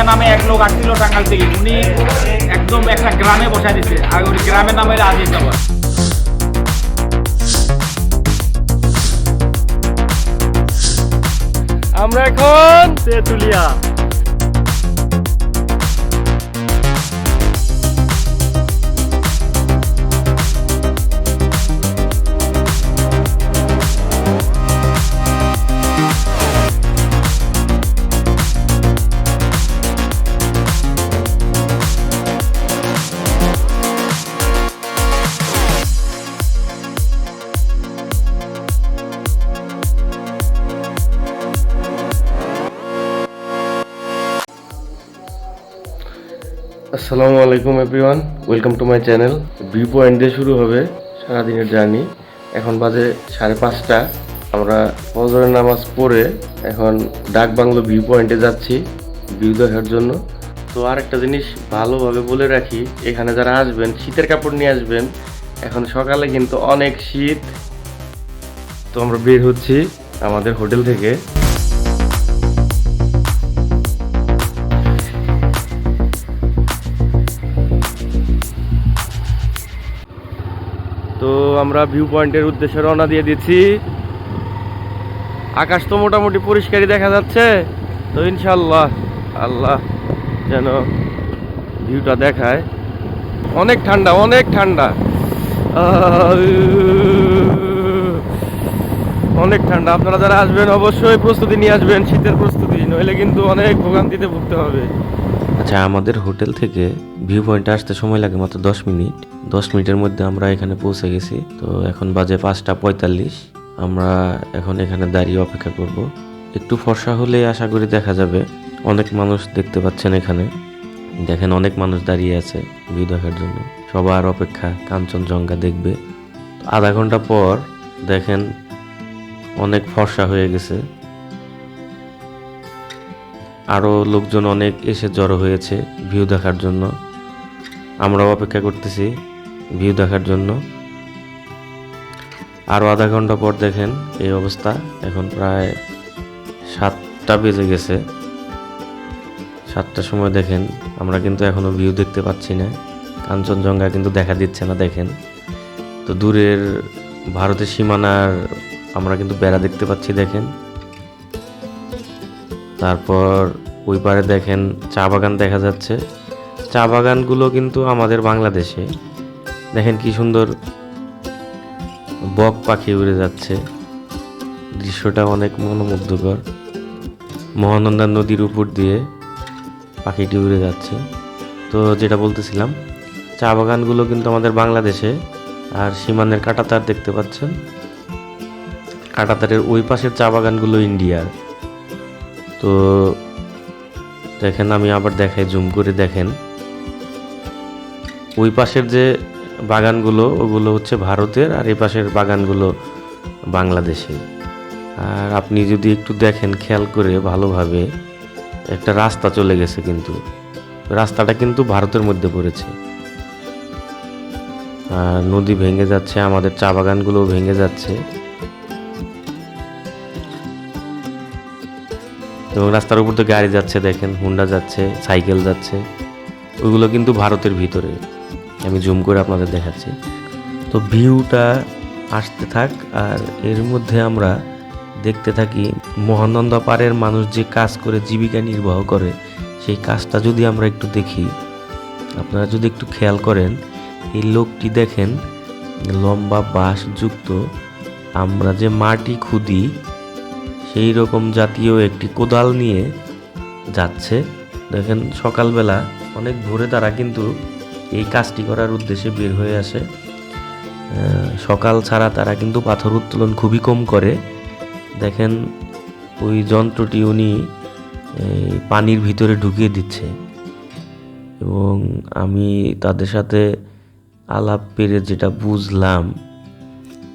মিয়া নামে এক লোক আসছিল টাঙ্গাইল থেকে, উনি একদম একটা গ্রামে বসায় দিচ্ছে, আর ওই গ্রামের নাম হলো আজিজাবাদ। আমরা এখন তেঁতুলিয়া। আসসালামু আলাইকুম everyone, welcome to my channel. View point দিয়ে শুরু হবে সারাদিনের জার্নি। এখন বাজে 5:30। আমরা ফজরের নামাজ পড়ে এখন ডাক বাংলো ভিউ পয়েন্টে যাচ্ছি ভিউ দেখার জন্য। তো আরেকটা জিনিস ভালোভাবে বলে রাখি, এখানে যারা আসবেন শীতের কাপড় নিয়ে আসবেন। এখন সকালে কিন্তু অনেক শীত। তো আমরা বের হচ্ছি আমাদের হোটেল থেকে। তো আমরা ভিউ পয়েন্টের উদ্দেশ্যে রওনা দিয়ে দিচ্ছি। আকাশ তো মোটামুটি পরিষ্কারই দেখা যাচ্ছে। তো ইনশাল্লাহ আল্লাহ যেন ভিউটা দেখায়। অনেক ঠান্ডা, অনেক ঠান্ডা, অনেক ঠান্ডা। আপনারা যারা আসবেন অবশ্যই প্রস্তুতি নিয়ে আসবেন, শীতের প্রস্তুতি, নইলে কিন্তু অনেক ভোগান্তিতে ভুগতে হবে। আচ্ছা, আমাদের হোটেল থেকে ভিউ পয়েন্টে আসতে সময় লাগে মাত্র 10 মিনিট। 10 মিনিটের মধ্যে আমরা এখানে পৌঁছে গেছি। তো এখন বাজে 5:45। আমরা এখন এখানে দাঁড়িয়ে অপেক্ষা করব। একটু ফর্সা হলে আশা করি দেখা যাবে। অনেক মানুষ দেখতে পাচ্ছেন এখানে, দেখেন অনেক মানুষ দাঁড়িয়ে আছে ভিউ দেখার জন্য। সবার অপেক্ষা কাঞ্চনজঙ্ঘা দেখবে। আধা ঘন্টা পর দেখেন অনেক ফর্সা হয়ে গেছে। আরও লোকজন অনেক এসে জড়ো হয়েছে ভিউ দেখার জন্য। আমরাও অপেক্ষা করতেছি ভিউ দেখার জন্য। আরও আধা ঘন্টা পর দেখেন এই অবস্থা। এখন প্রায় 7টা বেজে গেছে। 7টার সময় দেখেন আমরা কিন্তু এখনো ভিউ দেখতে পাচ্ছি না। কাঞ্চনজঙ্ঘা কিন্তু দেখা দিচ্ছে না। দেখেন তো দূরের ভারতের সীমানার আমরা কিন্তু বেড়া দেখতে পাচ্ছি। দেখেন তারপর ওই পারে দেখেন চা বাগান দেখা যাচ্ছে। চা বাগানগুলো কিন্তু আমাদের বাংলাদেশে। দেখেন কি সুন্দর বক পাখি উড়ে যাচ্ছে। দৃশ্যটা অনেক মনোমুগ্ধকর। মহানন্দা নদীর উপর দিয়ে পাখিটি উড়ে যাচ্ছে। তো যেটা বলতেছিলাম, চা বাগানগুলো কিন্তু আমাদের বাংলাদেশে। আর সীমানের কাঁটাতার দেখতে পাচ্ছেন, কাঁটাতারের ওই পাশের চা বাগানগুলো ইন্ডিয়ার। তো দেখেন আমি আবার দেখাই, জুম করে দেখেন ওই পাশের যে বাগানগুলো ওগুলো হচ্ছে ভারতের, আর এই পাশের বাগানগুলো বাংলাদেশে। আর আপনি যদি একটু দেখেন খেয়াল করে ভালোভাবে, একটা রাস্তা চলে গেছে, কিন্তু রাস্তাটা কিন্তু ভারতের মধ্যে পড়েছে। আর নদী ভেঙে যাচ্ছে, আমাদের চা বাগানগুলোও ভেঙে যাচ্ছে। এবং রাস্তার উপর তো গাড়ি যাচ্ছে, দেখেন হুন্ডা যাচ্ছে, সাইকেল যাচ্ছে, ওইগুলো কিন্তু ভারতের ভিতরে। আমি জুম করে আপনাদের দেখাচ্ছি। তো ভিউটা আসতে থাক, আর এর মধ্যে আমরা দেখতে থাকি মহানন্দা পাড়ের মানুষ যে কাজ করে জীবিকা নির্বাহ করে, সেই কাজটা যদি আমরা একটু দেখি। আপনারা যদি একটু খেয়াল করেন, এই লোকটি দেখেন লম্বা বাঁশ যুক্ত আমরা যে মাটি খুদি সেই রকম জাতীয় একটি কোদাল নিয়ে যাচ্ছে। দেখেন সকালবেলা অনেক ভোরে তারা কিন্তু এই কাজটি করার উদ্দেশ্যে বের হয়ে আসে। সকাল ছাড়া তারা কিন্তু পাথর উত্তোলন খুবই কম করে। দেখেন ওই যন্ত্রটি উনি পানির ভিতরে ঢুকিয়ে দিচ্ছে। এবং আমি তাদের সাথে আলাপ পেরে যেটা বুঝলাম,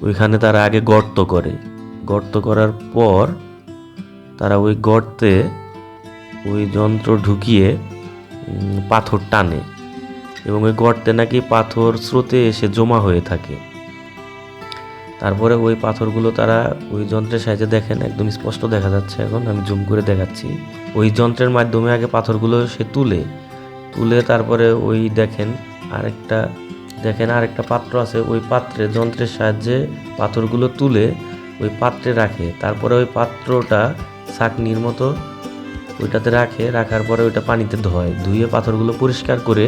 ওইখানে তারা আগে গর্ত করে, গর্ত করার পর তারা ওই গর্তে ওই যন্ত্র ঢুকিয়ে পাথর টানে, এবং ওই গর্তে নাকি পাথর স্রোতে এসে জমা হয়ে থাকে। তারপরে ওই পাথরগুলো তারা ওই যন্ত্রের সাহায্যে দেখেন, একদম স্পষ্ট দেখা যাচ্ছে। এখন আমি জুম করে দেখাচ্ছি। ওই যন্ত্রের মাধ্যমে আগে পাথরগুলো সে তুলে তারপরে ওই দেখেন আরেকটা পাত্র আছে, ওই পাত্রে যন্ত্রের সাহায্যে পাথরগুলো তুলে ওই পাত্রে রাখে। তারপরে ওই পাত্রটা ছাঁকনির মতো ওইটাতে রাখার পরে ওইটা পানিতে ধুয়ে পাথরগুলো পরিষ্কার করে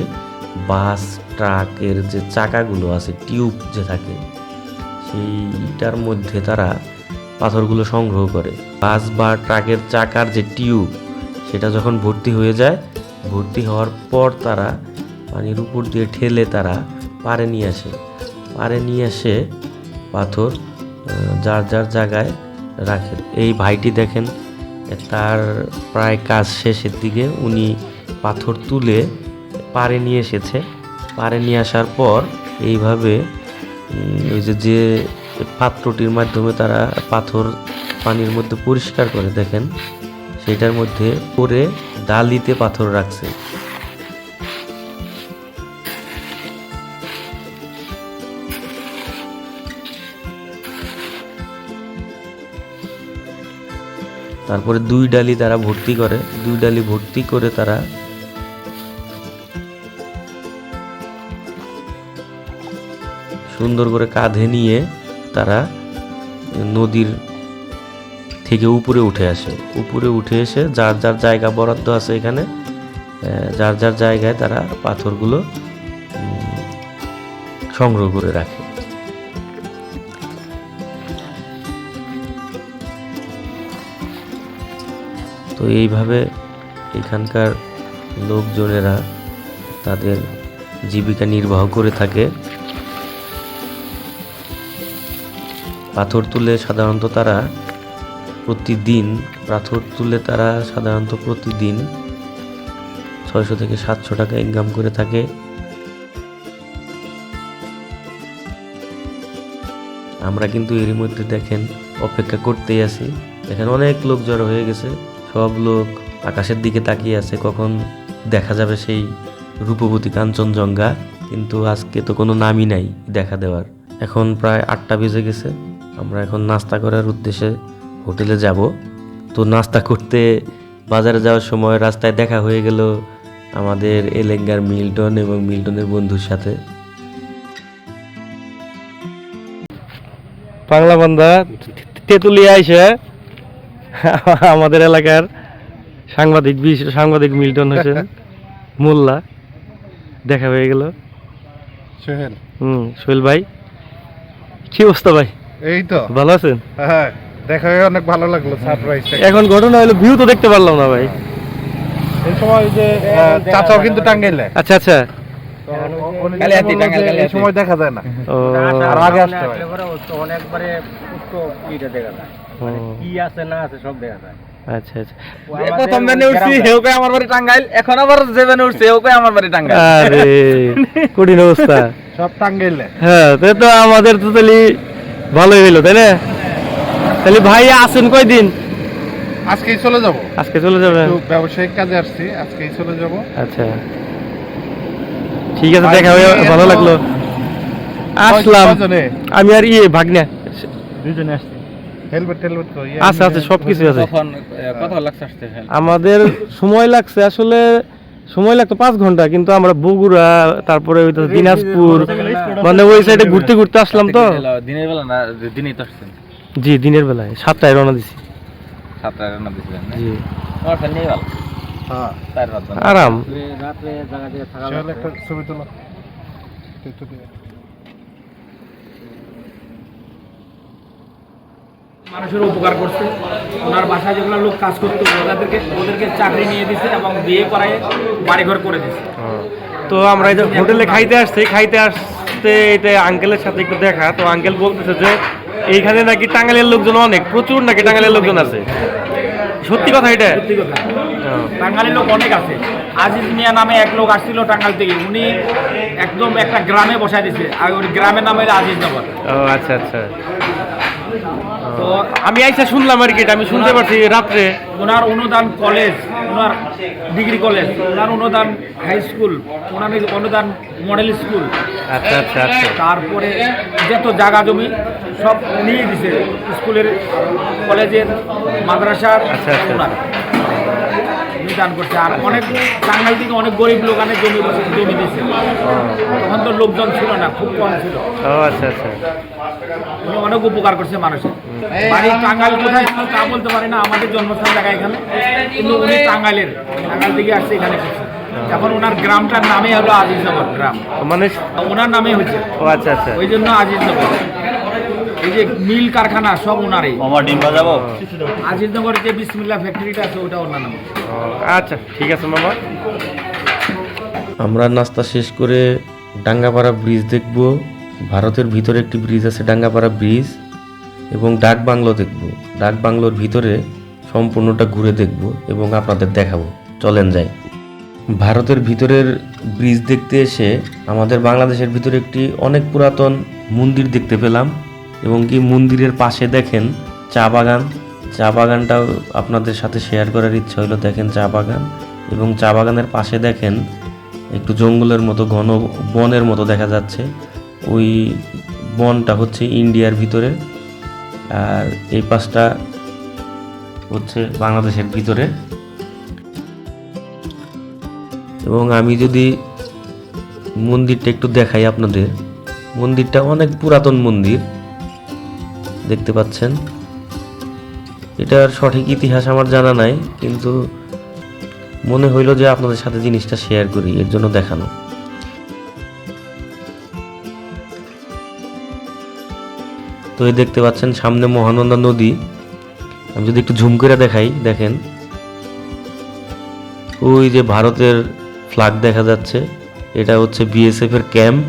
বাস ট্রাকের যে চাকাগুলো আছে, টিউব যে থাকে, সেইটার মধ্যে তারা পাথরগুলো সংগ্রহ করে। বাস বা ট্রাকের চাকার যে টিউব, সেটা যখন ভর্তি হয়ে যায়, ভর্তি হওয়ার পর তারা পানির উপর দিয়ে ঠেলে তারা পাড়ে নিয়ে আসে পাথর যার জায়গায় রাখে। এই ভাইটি দেখেন, তার প্রায় কাজ শেষের দিকে, উনি পাথর তুলে পাড়ে নিয়ে এসেছে। পাড়ে নিয়ে আসার পর এইভাবে ওই যে পাত্রটির মাধ্যমে তারা পাথর পানির মধ্যে পরিষ্কার করে, দেখেন সেটার মধ্যে পরে ডালিতে পাথর রাখছে। তারপরে 2 ডালি তারা ভর্তি করে তারা সুন্দর করে কাঁধে নিয়ে তারা নদীর থেকে উপরে উঠে এসে যার জায়গা বরাদ্দ আছে, এখানে যার জায়গায় তারা পাথরগুলো সংগ্রহ করে রাখে। তো এইভাবে এখানকার লোকজনেরা তাদের জীবিকা নির্বাহ করে থাকে। পাথর তুলে সাধারণত তারা প্রতিদিন 600 থেকে 700 টাকা ইনকাম করে থাকে। আমরা কিন্তু এরই মধ্যে দেখেন অপেক্ষা করতেই আছি। এখানে অনেক লোক জড়ো হয়ে গেছে, সব লোক আকাশের দিকে তাকিয়ে আছে কখন দেখা যাবে সেই রূপবতী কাঞ্চনজঙ্ঘা, কিন্তু আজকে তো কোনো নামই নাই দেখা দেওয়ার। এখন প্রায় 8টা বেজে গেছে। আমরা এখন নাস্তা করার উদ্দেশ্যে হোটেলে যাব। তো নাস্তা করতে বাজারে যাওয়ার সময় রাস্তায় দেখা হয়ে গেল আমাদের এলেঙ্গার মিল্টন এবং মিল্টনের বন্ধুর সাথে। বাংলা বান্ধা তেঁতুলিয়া আইসে আমাদের এলাকার সাংবাদিক মিল্টন হোসেন মোল্লা দেখা হয়ে গেল। সোহেল ভাই, কি অবস্থা ভাই? এই তো ভালো আছেন? হ্যাঁ, দেখা হয়ে অনেক ভালো লাগলো। সারপ্রাইজ। এখন ঘটনা হলো ভিউ তো দেখতে পারলাম না ভাই। এই সময় যে চাচাও কিন্তু টাঙ্গাইলে। আচ্ছা আচ্ছা, এই সময় দেখা যায় না, ও আর আগে আসতে হয়। অনেকবারে দেখা যায়, কি আছে না আছে সব দেখা যায়। আচ্ছা আচ্ছা, প্রথম দিনে উঠছি হেউ কই আমার বাড়ি টাঙ্গাইল, এখন আবার যেখানে উঠছি হেউ কই আমার বাড়ি টাঙ্গাইল। আরে কঠিন অবস্থা, সব টাঙ্গাইলে। হ্যাঁ, তো আমাদের তো তাহলে ভালোই হইলো, তাই না? তাহলে ভাই আসেন কয়দিন? আজকেই চলে যাব। আজকে চলে যাবেন? একটু ব্যবসায়িক কাজে আসছি, আজকেই চলে যাব। আচ্ছা ঠিক আছে, দেখা হয়ে ভালো লাগলো। আসলাম আমি আর ভাগনা দুইজনে আসছি। হেলমেট কই? আচ্ছা আচ্ছা, সবকিছু আছে। কত লাগছে আসতে? আমাদের সময় লাগছে, আসলে সময় লাগতো 5 ঘন্টা, কিন্তু আমরা বগুড়া, তারপরে ওই দিনাজপুর, মানে ওই সাইডে ঘুরতে ঘুরতে আসলাম। তো দিনের বেলা না, দিনেই তো আসছেন? জি, দিনের বেলায় 7টায় রওনা দিছি। 7টায় রান্না দিছিলেন? জি, আমার ফেল নেই ভালো। হ্যাঁ, তার রাত আরাম। রাতে জায়গা দিয়ে থাকা চল একটা ছবি তোলো। মানুষের উপকার করছে। ওনার বাসায় যেগুলো লোক কাজ করতো ওদেরকে চাকরি নিয়ে দিছে এবং বিয়ে করায় বাড়িঘর করে দিছে। তো আমরা এই যে হোটেলে খাইতে আসতে এটা আঙ্কেলের সাথে একটু দেখা। তো আঙ্কেল বলতেছে যে এইখানে নাকি টাঙ্গাইলের লোকজন অনেক, প্রচুর নাকি টাঙ্গাইলের লোকজন আছে। সত্যি কথা এটা? সত্যি কথা, টাঙ্গাইলের লোক অনেক আছে। আজিজ মিয়া নামে এক লোক আসছিল টাঙ্গাইল থেকে, উনি একদম একটা গ্রামে বসায় দিছে, আর ওই গ্রামের নাম হলো আজিজ নগর। ও আচ্ছা আচ্ছা, তো আমি আইসা শুনলাম আর কি, এটা আমি শুনতে পারছি রাত্রে। ওনার অনুদান কলেজ, ওনার ডিগ্রি কলেজ, ওনার অনুদান হাই স্কুল, ওনার অনুদান মডেল স্কুল, আচ্ছা আচ্ছা আচ্ছা। তারপরে যত জায়গা জমি সব উনিই দিছে, স্কুলের, কলেজের, মাদ্রাসার, আচ্ছা, আচ্ছা। ওনার উনি দান করছে। আর অনেক টাঙ্গাইল থেকে অনেক গরিব লোক অনেক জমি দিয়েছে, তখন তো লোকজন ছিল না, খুব কম ছিল। ও আচ্ছা আচ্ছা। উনি অনেক উপকার করছে মানুষের। বাড়ি টাঙ্গাইল কোথায় তা বলতে পারি না, আমাদের জন্মস্থান জায়গা এখানে, কিন্তু উনি টাঙ্গাইলের, টাঙ্গাইল থেকে আসছে এখানে করছে। এখন ওনার গ্রামটার নামে হলো আজিজনগর গ্রাম, মানে ওনার নামে হচ্ছে, ও আচ্ছা আচ্ছা। ওই জন্য আজিজনগর। এই যে মিল কারখানা সব ওনারই। আজিজনগরের যে বিসমিল্লাহ ফ্যাক্টরিটা আছে ওটা ওনার নামে। ও, আচ্ছা ঠিক আছে মামা। আমরা নাস্তা শেষ করে ডাঙ্গাপাড়া ব্রিজ দেখব। ভারতের ভিতরে একটি ব্রিজ আছে ডাঙ্গাপাড়া ব্রিজ, এবং ডাক বাংলো দেখব। ডাক বাংলোর ভিতরে সম্পূর্ণটা ঘুরে দেখব এবং আপনাদের দেখাবো। চলেন যাই। ভারতের ভিতরের ব্রিজ দেখতে এসে আমাদের বাংলাদেশের ভিতরে একটি অনেক পুরাতন মন্দির দেখতে পেলাম, এবং কি মন্দিরের পাশে দেখেন চা বাগান। চা বাগানটাও আপনাদের সাথে শেয়ার করার ইচ্ছা হলো। দেখেন চা বাগান, এবং চা বাগানের পাশে দেখেন একটু জঙ্গলের মতো ঘন বনের মতো দেখা যাচ্ছে। ওই বনটা হচ্ছে ইন্ডিয়ার ভিতরে, আর এই পাশটা হচ্ছে বাংলাদেশের ভিতরে। এবং আমি যদি মন্দিরটা একটু দেখাই আপনাদের, মন্দিরটা অনেক পুরাতন মন্দির দেখতে পাচ্ছেন। এটার সঠিক ইতিহাস আমার জানা নাই, কিন্তু মনে হইলো যে আপনাদের সাথে জিনিসটা শেয়ার করি, এর জন্য দেখানো। তো এই দেখতে পাচ্ছেন সামনে মহানন্দা নদী। আমি যদি একটু ঝুম করে দেখাই, দেখেন ওই যে ভারতের ফ্ল্যাগ দেখা যাচ্ছে, এটা হচ্ছে বিএসএফ এর ক্যাম্প।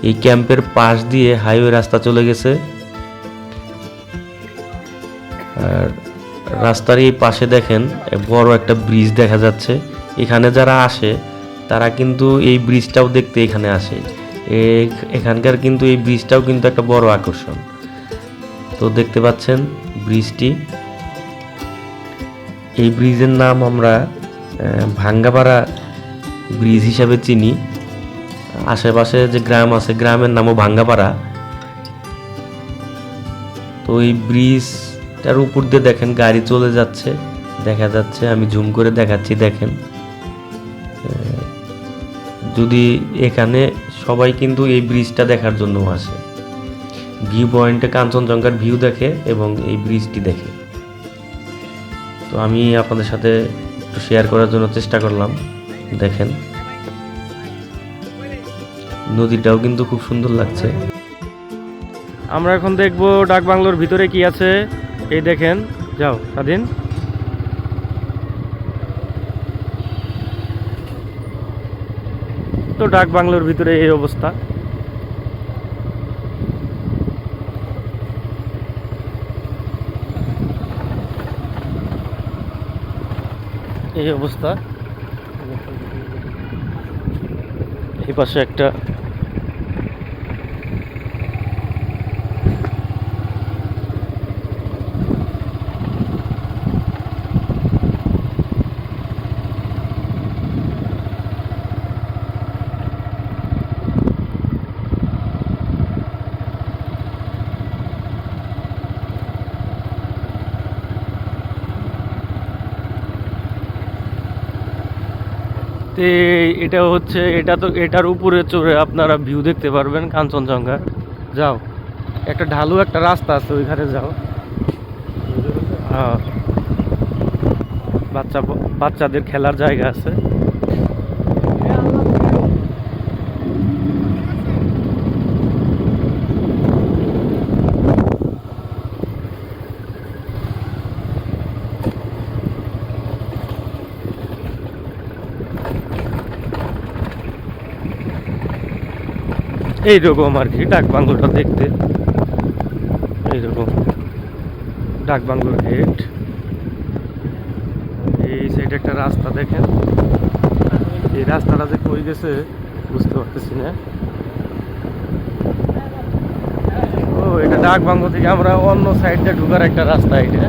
এই ক্যাম্পের পাশ দিয়ে হাইওয়ে রাস্তা চলে গেছে, আর রাস্তার এই পাশে দেখেন বড় একটা ব্রিজ দেখা যাচ্ছে। এখানে যারা আসে তারা কিন্তু এই ব্রিজটাও দেখতে এখানে আসে। এখানকার কিন্তু এই ব্রিজটাও কিন্তু একটা বড় আকর্ষণ। তো দেখতে পাচ্ছেন ব্রিজটি, এই ব্রিজের নাম আমরা ভাঙ্গাপাড়া ব্রিজ হিসাবে চিনি। আশেপাশে যে গ্রাম আছে গ্রামের নামও ভাঙ্গাপাড়া। তো এই ব্রিজটার উপর দিয়ে দেখেন গাড়ি চলে যাচ্ছে, দেখা যাচ্ছে। আমি জুম করে দেখাচ্ছি, দেখেন। যদি এখানে সবাই কিন্তু এই ব্রিজটা দেখার জন্য আসে, ভিউ পয়েন্টে কাঞ্চনজঙ্ঘার ভিউ দেখে এবং এই ব্রিজটি দেখে। তো আমি আপনাদের সাথে একটু শেয়ার করার জন্য চেষ্টা করলাম। দেখেন নদীটাও কিন্তু খুব সুন্দর লাগছে। আমরা এখন দেখব ডাক বাংলোর ভিতরে কি আছে। এই দেখেন, যাও স্বাধীন। তো ডাক বাংলোর ভিতরে এই অবস্থা। এই অবস্থা। এই পাশে একটা এটা হচ্ছে, এটা তো এটার উপরে চড়ে আপনারা ভিউ দেখতে পারবেন কাঞ্চনজঙ্ঘা। যাও, একটা ঢালু একটা রাস্তা আছে, ওইখানে যাও। হ্যাঁ, বাচ্চাদের খেলার জায়গা আছে। এইরকম আর কি ডাক বাংলোটা দেখতে, এইরকম ডাক বাংলোর গেট। এই সাইডে একটা রাস্তা দেখেন, এই রাস্তাটা যে কই গেছে বুঝতে পারতেছি না। ও, এটা ডাক বাংলো থেকে আমরা অন্য সাইডে ঢুকার একটা রাস্তা এটা।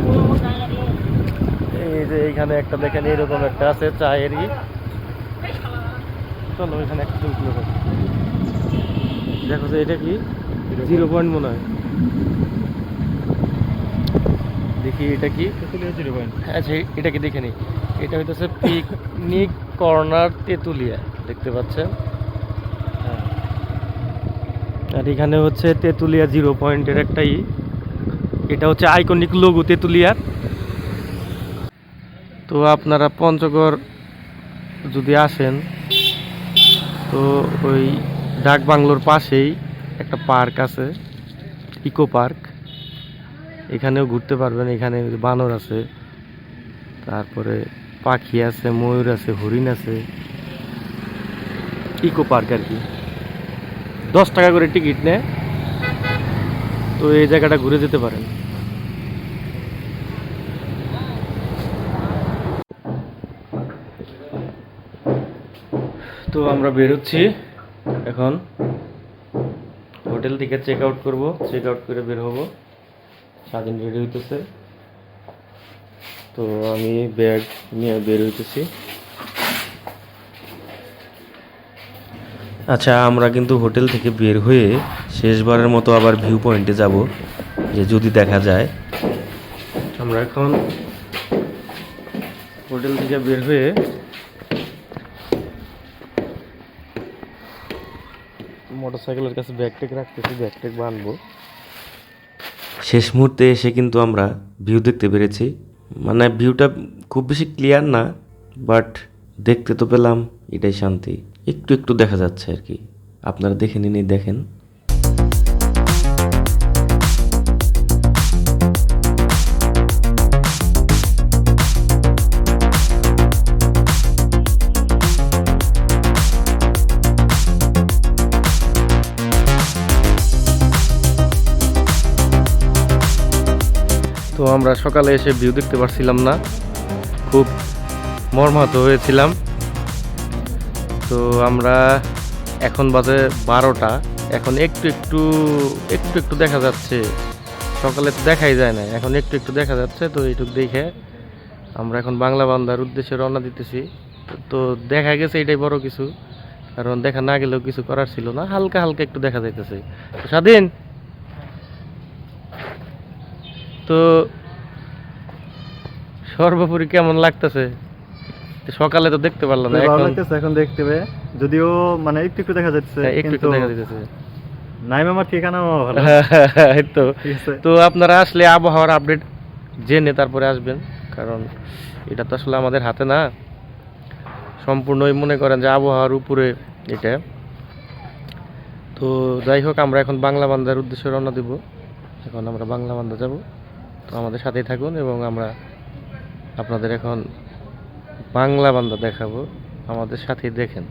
এই যে এইখানে একটা দেখেন এরকম একটা আছে চায়েরই। চলো এখানে একটা ছবি তুলে ফেলি। দেখো যে এটা কি 0 পয়েন্ট মনে হয়, দেখি এটা কি। আচ্ছা এটা কি দেখে নি, এটা হইতেছে পিকনিক কর্নার তেঁতুলিয়া, দেখতে পাচ্ছেন। আর এখানে হচ্ছে তেঁতুলিয়া 0 পয়েন্টের একটাই, এটা হচ্ছে আইকনিক লোগো তেঁতুলিয়ার। তো আপনারা পঞ্চগড় যদি আসেন তো ওই ডাক বাংলোর পাশেই একটা পার্ক আছে, ইকো পার্ক, এখানেও ঘুরতে পারবেন। এখানে বানর আছে, তারপরে পাখি আছে, ময়ূর আছে, হরিণ আছে। ইকো পার্ক আর কি, 10 টাকা করে টিকিট নেয়। তো এই জায়গাটা ঘুরে যেতে পারেন। তো আমরা বেরোচ্ছি এখন, হোটেল থেকে চেক আউট করবো, চেক আউট করে বের হবো। স্বাধীন রেডি হইতেছে, তো আমি ব্যাগ নিয়ে বের হইতেছি। আচ্ছা, আমরা কিন্তু হোটেল থেকে বের হয়ে শেষবারের মতো আবার ভিউ পয়েন্টে যাব, যে যদি দেখা যায়। আমরা এখন হোটেল থেকে বের হয়ে মোটরসাইকেলের কাছে ব্যাগটেক রাখতেছি, ব্যাগটেক বানবো। শেষ মুহূর্তে এসে কিন্তু আমরা ভিউ দেখতে পেরেছি। মানে ভিউটা খুব বেশি ক্লিয়ার না, বাট দেখতে তো পেলাম, এটাই শান্তি। একটু একটু দেখা যাচ্ছে আর কি, আপনারা দেখে নিন, দেখেন। তো আমরা সকালে এসে ভিউ দেখতে পারছিলাম না, খুব মর্মাহত হয়েছিলাম। তো আমরা এখন বাজে 12টা, এখন একটু একটু একটু একটু দেখা যাচ্ছে, সকালে তো দেখাই যায় না, এখন একটু একটু দেখা যাচ্ছে। তো এইটুকু দেখে আমরা এখন বাংলা বান্ধার উদ্দেশ্যে রওনা দিতেছি। তো দেখা গেছে এটাই বড় কিছু, কারণ দেখা না গেলেও কিছু করার ছিল না, হালকা হালকা একটু দেখা যাইতেছে। তো স্বাধীন, তো সর্বোপরি কেমন লাগতেছে? সকালে তো দেখতে পারলাম না, ভালো লাগতেছে এখন দেখতে পেয়ে, যদিও মানে একটু একটু দেখা যাচ্ছে, একটু একটু দেখা যাচ্ছে। নাইম আমার ঠিকানা ভালো। এই তো, তো আপনারা আসলে আবহাওয়ার আপডেট জেনে তারপরে আসবেন, কারণ এটা তো আসলে আমাদের হাতে না, সম্পূর্ণই মনে করেন যে আবহাওয়ার উপরে এটা। তো যাই হোক, আমরা এখন বাংলা বান্ধার উদ্দেশ্যে রওনা দেব। এখন আমরা বাংলা বান্ধা যাব, তো আমাদের সাথেই থাকুন এবং আমরা আপনাদের এখন বাংলা বান্ধা দেখাবো, আমাদের সাথেই দেখেন।